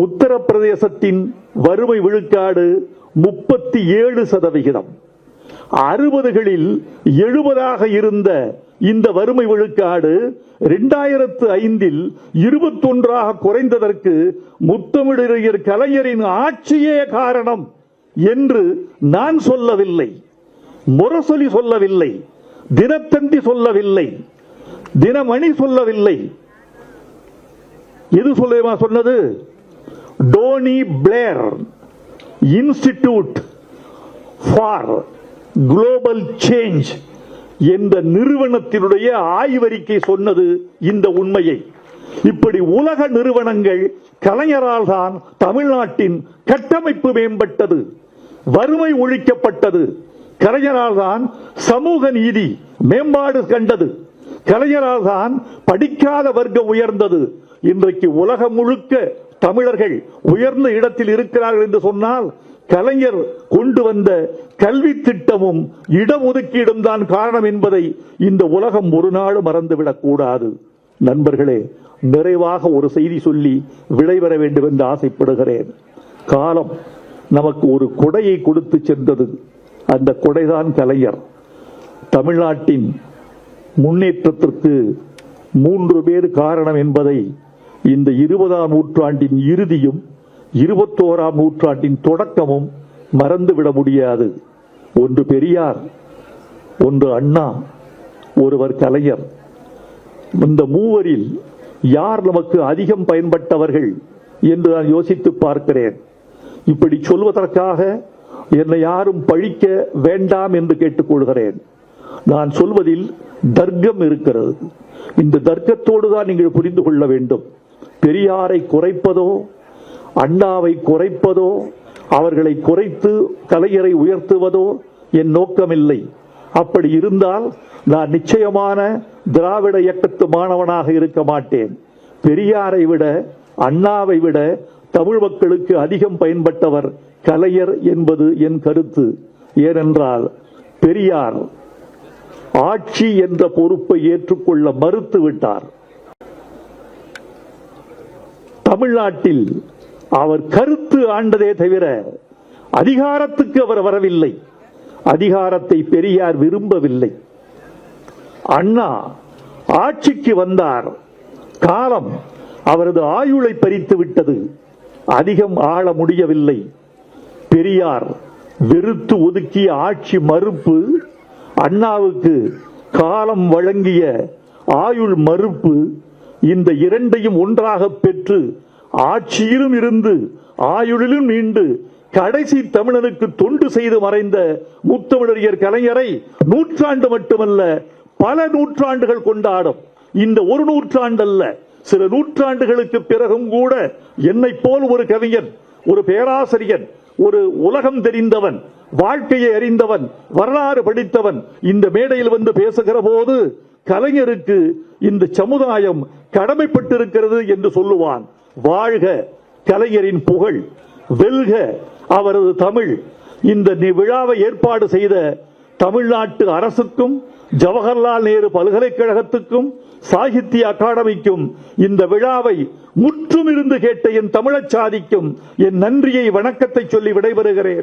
உத்தரப்பிரதேசத்தின் வறுமை விழுக்காடு 37%. 60களில் 70ஆக இருந்த இந்த வறுமை விழுக்காடு 2005இல் 21ஆக குறைந்ததற்கு முத்தமிழறிஞர் கலைஞரின் ஆட்சியே காரணம் என்று நான் சொல்லவில்லை, முரசொலி சொல்லவில்லை, தினத்தந்தி சொல்லவில்லை, தினமணி சொல்லவில்லை. எது சொன்னது? Tony Blair Institute for Global Change என்ற நிறுவனத்தினுடைய ஆய்வறிக்கை சொன்னது இந்த உண்மையை. இப்படி உலக நிறுவனங்கள் கலைஞரால் தான் தமிழ்நாட்டின் கட்டமைப்பு மேம்பட்டது, வறுமை ஒழிக்கப்பட்டது, கலைஞரால் தான் சமூக நீதி மேம்பாடு கண்டது, கலைஞரால் தான் படிக்காத வர்க்கம் உயர்ந்தது. இன்றைக்கு உலகம் முழுக்க தமிழர்கள் உயர்ந்த இடத்தில் இருக்கிறார்கள் என்று சொன்னால் கலைஞர் கொண்டு வந்த கல்வி திட்டமும் இடஒதுக்கீடும் தான் காரணம் என்பதை இந்த உலகம் ஒரு நாள் மறந்துவிடக் கூடாது. நண்பர்களே, நிறைவாக ஒரு செய்தி சொல்லி விடைபெற வேண்டும் என்று ஆசைப்படுகிறேன். காலம் நமக்கு ஒரு கொடையை கொடுத்து சென்றது. அந்த கொடைதான் கலைஞர். தமிழ்நாட்டின் முன்னேற்றத்திற்கு 3 பேர் காரணம் என்பதை இந்த 20ஆம் நூற்றாண்டின் இறுதியும் 21ஆம் நூற்றாண்டின் தொடக்கமும் மறந்துவிட முடியாது. ஒன்று பெரியார், ஒன்று அண்ணா, ஒருவர் கலைஞர். இந்த மூவரில் யார் நமக்கு அதிகம் பயன்பட்டவர்கள் என்று நான் யோசித்து பார்க்கிறேன். இப்படி சொல்வதற்காக என்னை யாரும் பழிக்க வேண்டாம் என்று கேட்டுக்கொள்கிறேன். நான் சொல்வதில் தர்க்கம் இருக்கிறது. இந்த தர்க்கத்தோடு தான் நீங்கள் புரிந்து கொள்ள வேண்டும். பெரியாரை குறைப்பதோ, அண்ணாவை குறைப்பதோ, அவர்களை குறைத்து கலைஞரை உயர்த்துவதோ என் நோக்கமில்லை. அப்படி இருந்தால் நான் நிச்சயமான திராவிட இயக்கத்து மாணவனாக இருக்க மாட்டேன். பெரியாரை விட, அண்ணாவை விட தமிழ் மக்களுக்கு அதிகம் பயன்பட்டவர் கலைஞர் என்பது என் கருத்து. ஏனென்றால் பெரியார் ஆட்சி என்ற பொறுப்பை ஏற்றுக்கொள்ள மறுத்து விட்டார். தமிழ்நாட்டில் அவர் கருத்து ஆண்டதே தவிர அதிகாரத்துக்கு அவர் வரவில்லை. அதிகாரத்தை பெரியார் விரும்பவில்லை. அண்ணா ஆட்சிக்கு வந்தார். காலம் அவரது ஆயுளை பறித்து விட்டது. அதிகம் ஆள முடியவில்லை. பெரியார் வெறுத்து ஒதுக்கிய ஆட்சி மறுப்பு, அண்ணாவுக்கு காலம் வழங்கிய ஆயுள் மறுப்பு, இந்த இரண்டையும் ஒன்றாக பெற்று ஆட்சியிலும் இருந்து ஆயுளிலும் மீண்டு கடைசி தமிழனுக்கு தொண்டு செய்து மறைந்த முத்தமிழறிஞர் கலைஞரை நூற்றாண்டு மட்டுமல்ல பல நூற்றாண்டுகள் கொண்டாடும். இந்த ஒரு நூற்றாண்டல்ல, சில நூற்றாண்டுகளுக்கு பிறகும் கூட என்னை போல் ஒரு கவிஞன், ஒரு பேராசிரியன், ஒரு உலகம் தெரிந்தவன், வாழ்க்கையை அறிந்தவன், வரலாறு படித்தவன் இந்த மேடையில் வந்து பேசுகிற போது கலைஞருக்கு இந்த சமுதாயம் கடமைப்பட்டிருக்கிறது என்று சொல்லுவான். வாழ்க கலைஞரின் புகழ், வெல்க அவரது தமிழ். இந்த விழாவை ஏற்பாடு செய்த தமிழ்நாட்டு அரசுக்கும், ஜவஹர்லால் நேரு பல்கலைக்கழகத்துக்கும், சாகித்ய அகாடமிக்கும், இந்த விழாவை முற்றும் இருந்து கேட்ட என் தமிழச்சாதிக்கும் என் நன்றியை, வணக்கத்தை சொல்லி விடைபெறுகிறேன்.